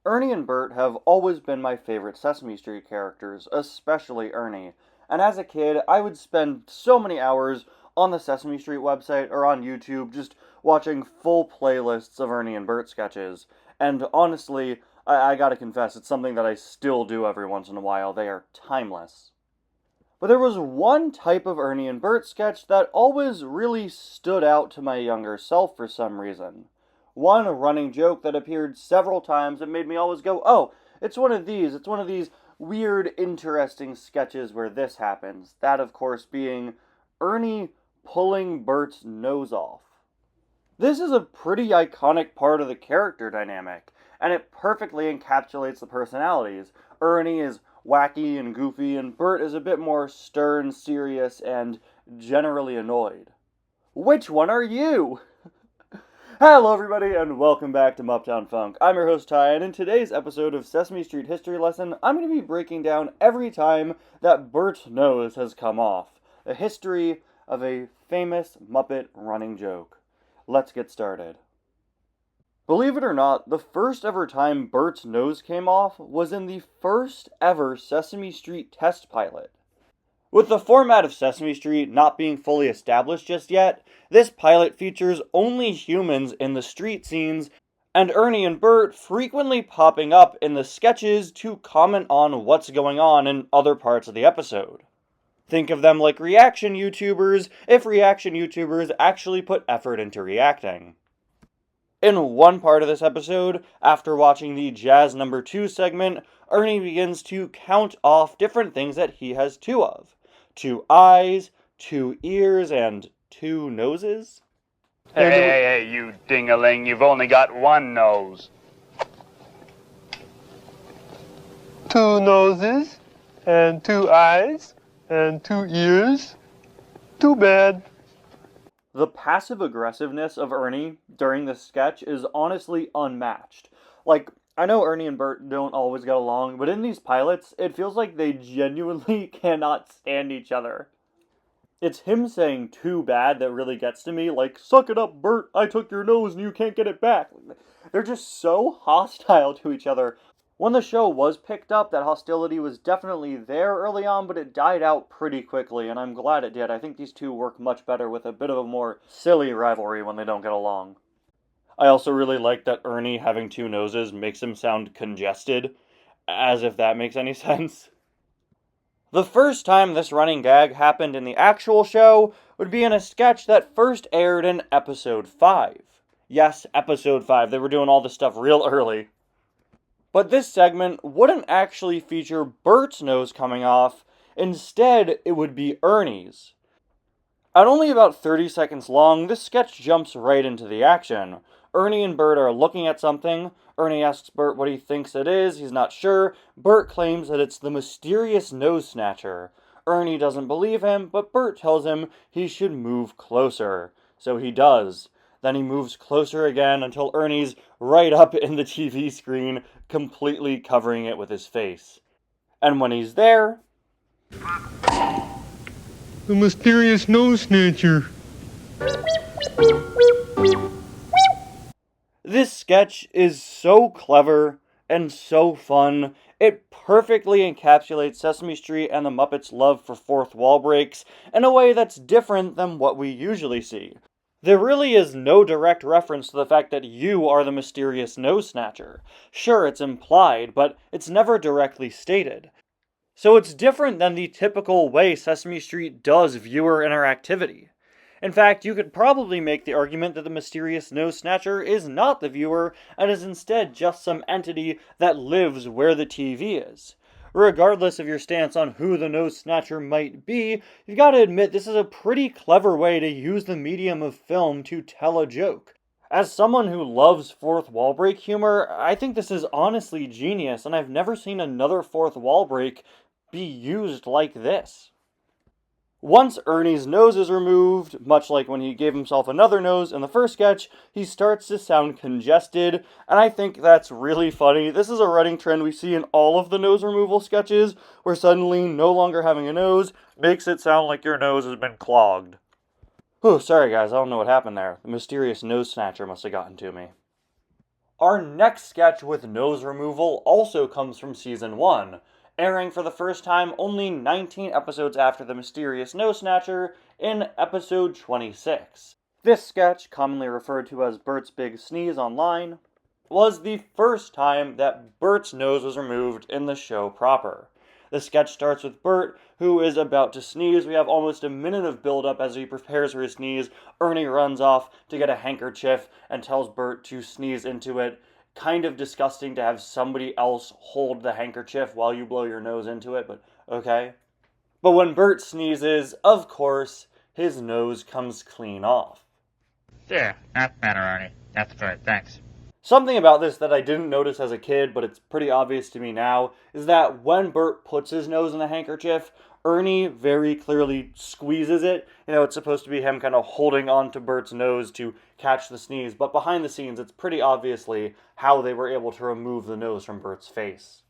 Ernie and Bert have always been my favorite Sesame Street characters, especially Ernie. And as a kid, I would spend so many hours on the Sesame Street website or on YouTube just watching full playlists of Ernie and Bert sketches. And honestly, I gotta confess, it's something that I still do every once in a while. They are timeless. But there was one type of Ernie and Bert sketch that always really stood out to my younger self for some reason. One running joke that appeared several times and made me always go, oh, it's one of these weird, interesting sketches where this happens. That, of course, being Ernie pulling Bert's nose off. This is a pretty iconic part of the character dynamic, and it perfectly encapsulates the personalities. Ernie is wacky and goofy, and Bert is a bit more stern, serious, and generally annoyed. Which one are you? Hello everybody, and welcome back to Mupptown Funk. I'm your host Ty, and in today's episode of Sesame Street History Lesson, I'm going to be breaking down every time that Bert's nose has come off. The history of a famous Muppet running joke. Let's get started. Believe it or not, the first ever time Bert's nose came off was in the first ever Sesame Street test pilot. With the format of Sesame Street not being fully established just yet, this pilot features only humans in the street scenes, and Ernie and Bert frequently popping up in the sketches to comment on what's going on in other parts of the episode. Think of them like reaction YouTubers, if reaction YouTubers actually put effort into reacting. In one part of this episode, after watching the Jazz Number 2 segment, Ernie begins to count off different things that he has two of. 2 eyes, 2 ears, and 2 noses. Hey, you ding-a-ling, you've only got one nose. 2 noses, and 2 eyes, and 2 ears. Too bad. The passive aggressiveness of Ernie during this sketch is honestly unmatched. Like, I know Ernie and Bert don't always get along, but in these pilots, it feels like they genuinely cannot stand each other. It's him saying too bad that really gets to me, like, suck it up, Bert, I took your nose and you can't get it back. They're just so hostile to each other. When the show was picked up, that hostility was definitely there early on, but it died out pretty quickly, and I'm glad it did. I think these two work much better with a bit of a more silly rivalry when they don't get along. I also really like that Ernie having 2 noses makes him sound congested, as if that makes any sense. The first time this running gag happened in the actual show would be in a sketch that first aired in episode 5. Yes, episode 5, they were doing all this stuff real early. But this segment wouldn't actually feature Bert's nose coming off, instead it would be Ernie's. At only about 30 seconds long, this sketch jumps right into the action. Ernie and Bert are looking at something. Ernie asks Bert what he thinks it is, he's not sure. Bert claims that it's the mysterious nose snatcher. Ernie doesn't believe him, but Bert tells him he should move closer. So he does. Then he moves closer again until Ernie's right up in the TV screen, completely covering it with his face. And when he's there... The mysterious nose snatcher. This sketch is so clever and so fun. It perfectly encapsulates Sesame Street and the Muppets' love for fourth wall breaks in a way that's different than what we usually see. There really is no direct reference to the fact that you are the mysterious nose snatcher. Sure, it's implied, but it's never directly stated. So it's different than the typical way Sesame Street does viewer interactivity. In fact, you could probably make the argument that the mysterious nose snatcher is not the viewer, and is instead just some entity that lives where the TV is. Regardless of your stance on who the nose snatcher might be, you've got to admit this is a pretty clever way to use the medium of film to tell a joke. As someone who loves fourth wall break humor, I think this is honestly genius, and I've never seen another fourth wall break be used like this. Once Ernie's nose is removed, much like when he gave himself another nose in the first sketch, he starts to sound congested, and I think that's really funny. This is a running trend we see in all of the nose removal sketches, where suddenly no longer having a nose makes it sound like your nose has been clogged. Whew, sorry guys, I don't know what happened there. The mysterious nose snatcher must have gotten to me. Our next sketch with nose removal also comes from Season 1, airing for the first time only 19 episodes after the mysterious Nose Snatcher in episode 26. This sketch, commonly referred to as Berts Big Sneeze online, was the first time that Bert's nose was removed in the show proper. The sketch starts with Bert, who is about to sneeze. We have almost a minute of build-up as he prepares for his sneeze. Ernie runs off to get a handkerchief and tells Bert to sneeze into it. Kind of disgusting to have somebody else hold the handkerchief while you blow your nose into it, but okay. But when Bert sneezes, of course, his nose comes clean off. There, that's better, Ernie. That's good, thanks. Something about this that I didn't notice as a kid, but it's pretty obvious to me now, is that when Bert puts his nose in the handkerchief, Ernie very clearly squeezes it. You know, it's supposed to be him kind of holding onto Bert's nose to catch the sneeze, but behind the scenes, it's pretty obviously how they were able to remove the nose from Bert's face.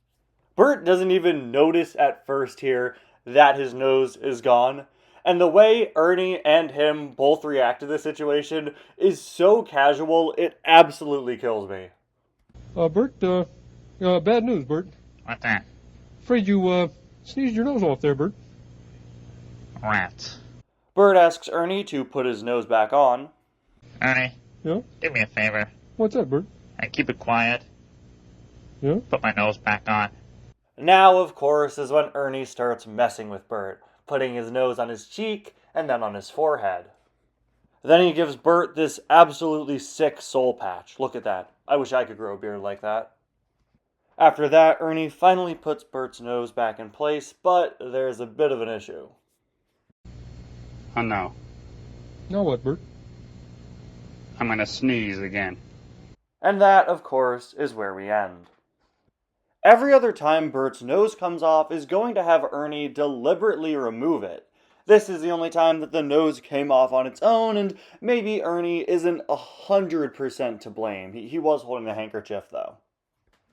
Bert doesn't even notice at first here that his nose is gone. And the way Ernie and him both react to this situation is so casual, it absolutely kills me. Bert, bad news, Bert. What's that? Afraid you, sneezed your nose off there, Bert. Rats. Bert asks Ernie to put his nose back on. Ernie, Yeah? do me a favor. What's that, Bert? And keep it quiet. Yeah? Put my nose back on. Now, of course, is when Ernie starts messing with Bert, putting his nose on his cheek and then on his forehead. Then he gives Bert this absolutely sick soul patch. Look at that. I wish I could grow a beard like that. After that, Ernie finally puts Bert's nose back in place, but there's a bit of an issue. Oh no, Now what, Bert? I'm gonna sneeze again. And that, of course, is where we end. Every other time Bert's nose comes off is going to have Ernie deliberately remove it. This is the only time that the nose came off on its own, and maybe Ernie isn't 100% to blame. He was holding the handkerchief, though.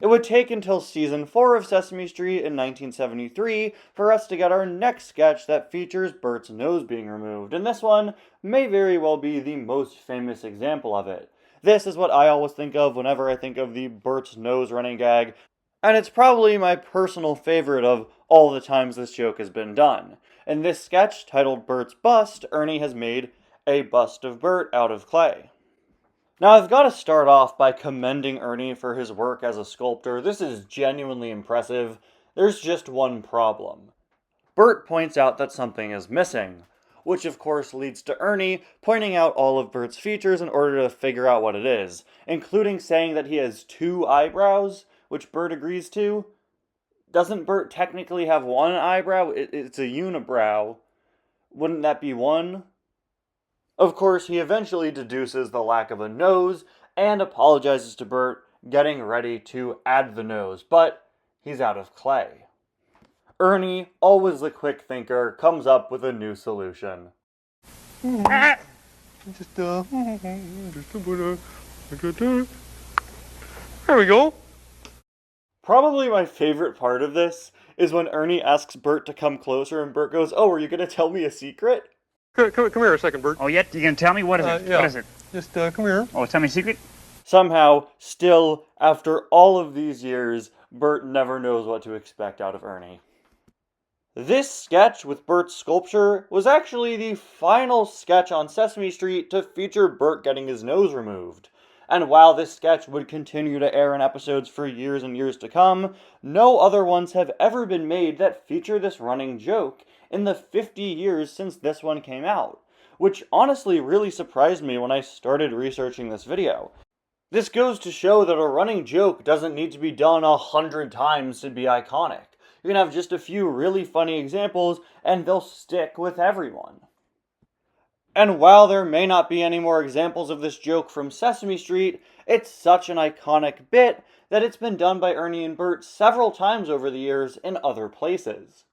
It would take until Season 4 of Sesame Street in 1973 for us to get our next sketch that features Bert's nose being removed, and this one may very well be the most famous example of it. This is what I always think of whenever I think of the Bert's nose running gag, and it's probably my personal favorite of all the times this joke has been done. In this sketch, titled Berts Bust, Ernie has made a bust of Bert out of clay. Now, I've got to start off by commending Ernie for his work as a sculptor. This is genuinely impressive. There's just one problem. Bert points out that something is missing, which of course leads to Ernie pointing out all of Bert's features in order to figure out what it is, including saying that he has 2 eyebrows, which Bert agrees to. Doesn't Bert technically have 1 eyebrow? It's a unibrow. Wouldn't that be 1? Of course, he eventually deduces the lack of a nose and apologizes to Bert, getting ready to add the nose, but he's out of clay. Ernie, always the quick thinker, comes up with a new solution. Just, there we go. Probably my favorite part of this is when Ernie asks Bert to come closer and Bert goes, "Oh, are you going to tell me a secret?" Come here a second, Bert. Oh, yet? You gonna tell me? What is it? Yeah. What is it? Just, come here. Oh, tell me a secret? Somehow, still, after all of these years, Bert never knows what to expect out of Ernie. This sketch with Bert's sculpture was actually the final sketch on Sesame Street to feature Bert getting his nose removed. And while this sketch would continue to air in episodes for years and years to come, no other ones have ever been made that feature this running joke in the 50 years since this one came out, which honestly really surprised me when I started researching this video. This goes to show that a running joke doesn't need to be done 100 times to be iconic. You can have just a few really funny examples and they'll stick with everyone. And while there may not be any more examples of this joke from Sesame Street, it's such an iconic bit that it's been done by Ernie and Bert several times over the years in other places.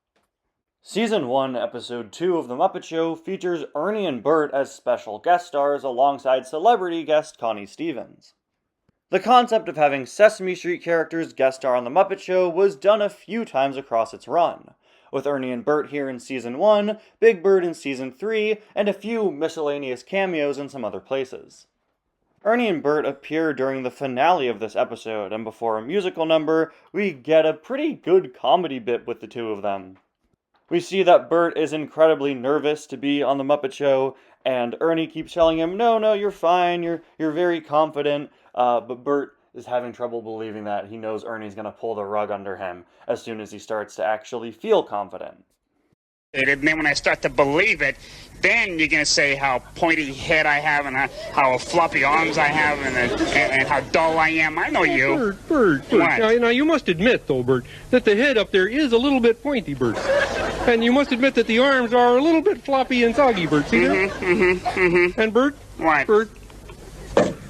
Season 1, Episode 2 of The Muppet Show features Ernie and Bert as special guest stars alongside celebrity guest Connie Stevens. The concept of having Sesame Street characters guest star on The Muppet Show was done a few times across its run, with Ernie and Bert here in Season 1, Big Bird in Season 3, and a few miscellaneous cameos in some other places. Ernie and Bert appear during the finale of this episode, and before a musical number, we get a pretty good comedy bit with the two of them. We see that Bert is incredibly nervous to be on the Muppet Show, and Ernie keeps telling him, no, you're fine, you're very confident, but Bert is having trouble believing that. He knows Ernie's going to pull the rug under him as soon as he starts to actually feel confident. And then when I start to believe it, then you're going to say how pointy head I have and how floppy arms I have and how dull I am. I know you. Bert. What? Now, you must admit, though, Bert, that the head up there is a little bit pointy, Bert. And you must admit that the arms are a little bit floppy and soggy, Bert. See that? And Bert? What? Bert,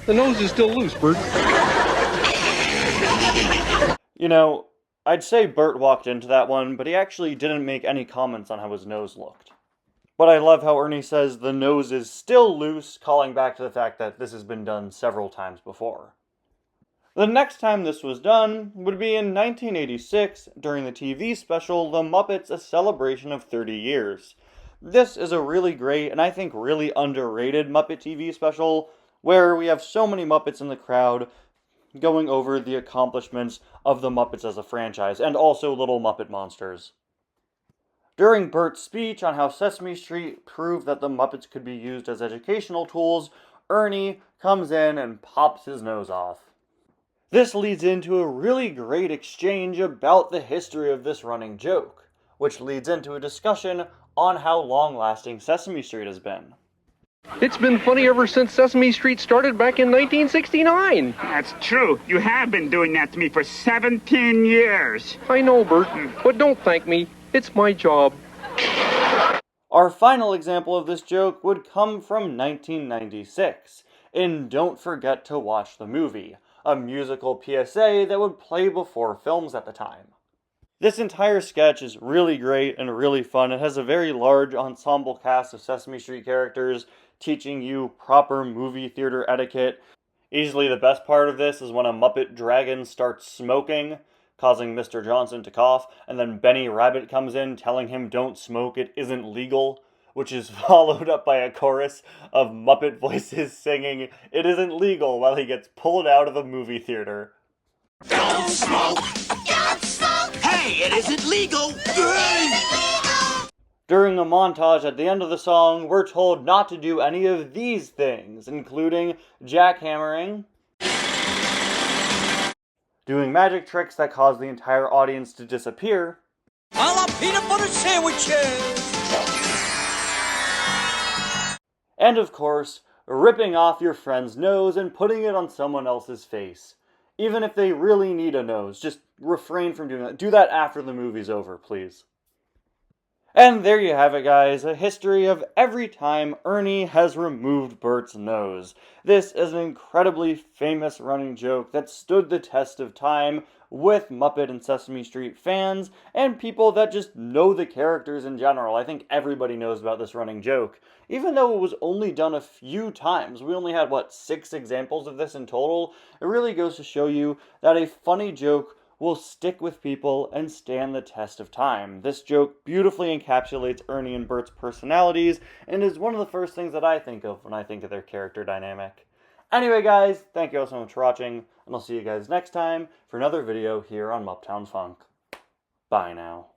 the nose is still loose, Bert. You know, I'd say Bert walked into that one, but he actually didn't make any comments on how his nose looked. But I love how Ernie says the nose is still loose, calling back to the fact that this has been done several times before. The next time this was done would be in 1986 during the TV special The Muppets: A Celebration of 30 Years. This is a really great and I think really underrated Muppet TV special where we have so many Muppets in the crowd going over the accomplishments of the Muppets as a franchise, and also Little Muppet Monsters. During Bert's speech on how Sesame Street proved that the Muppets could be used as educational tools, Ernie comes in and pops his nose off. This leads into a really great exchange about the history of this running joke, which leads into a discussion on how long-lasting Sesame Street has been. It's been funny ever since Sesame Street started back in 1969. That's true. You have been doing that to me for 17 years. I know, Bert, but don't thank me. It's my job. Our final example of this joke would come from 1996, in Don't Forget to Watch the Movie, a musical PSA that would play before films at the time. This entire sketch is really great and really fun. It has a very large ensemble cast of Sesame Street characters teaching you proper movie theater etiquette. Easily the best part of this is when a Muppet dragon starts smoking, causing Mr. Johnson to cough, and then Benny Rabbit comes in telling him don't smoke, it isn't legal, which is followed up by a chorus of Muppet voices singing it isn't legal while he gets pulled out of the movie theater. Don't smoke! Don't smoke! Hey, it isn't legal! During a montage at the end of the song, we're told not to do any of these things, including jackhammering, doing magic tricks that cause the entire audience to disappear, I love peanut butter sandwiches! and of course, ripping off your friend's nose and putting it on someone else's face. Even if they really need a nose, just refrain from doing that. Do that after the movie's over, please. And there you have it, guys, a history of every time Ernie has removed Bert's nose. This is an incredibly famous running joke that stood the test of time with Muppet and Sesame Street fans and people that just know the characters in general. I think everybody knows about this running joke. Even though it was only done a few times, we only had, 6 examples of this in total, it really goes to show you that a funny joke will stick with people and stand the test of time. This joke beautifully encapsulates Ernie and Bert's personalities and is one of the first things that I think of when I think of their character dynamic. Anyway, guys, thank you all so much for watching, and I'll see you guys next time for another video here on Mupptown Funk. Bye now.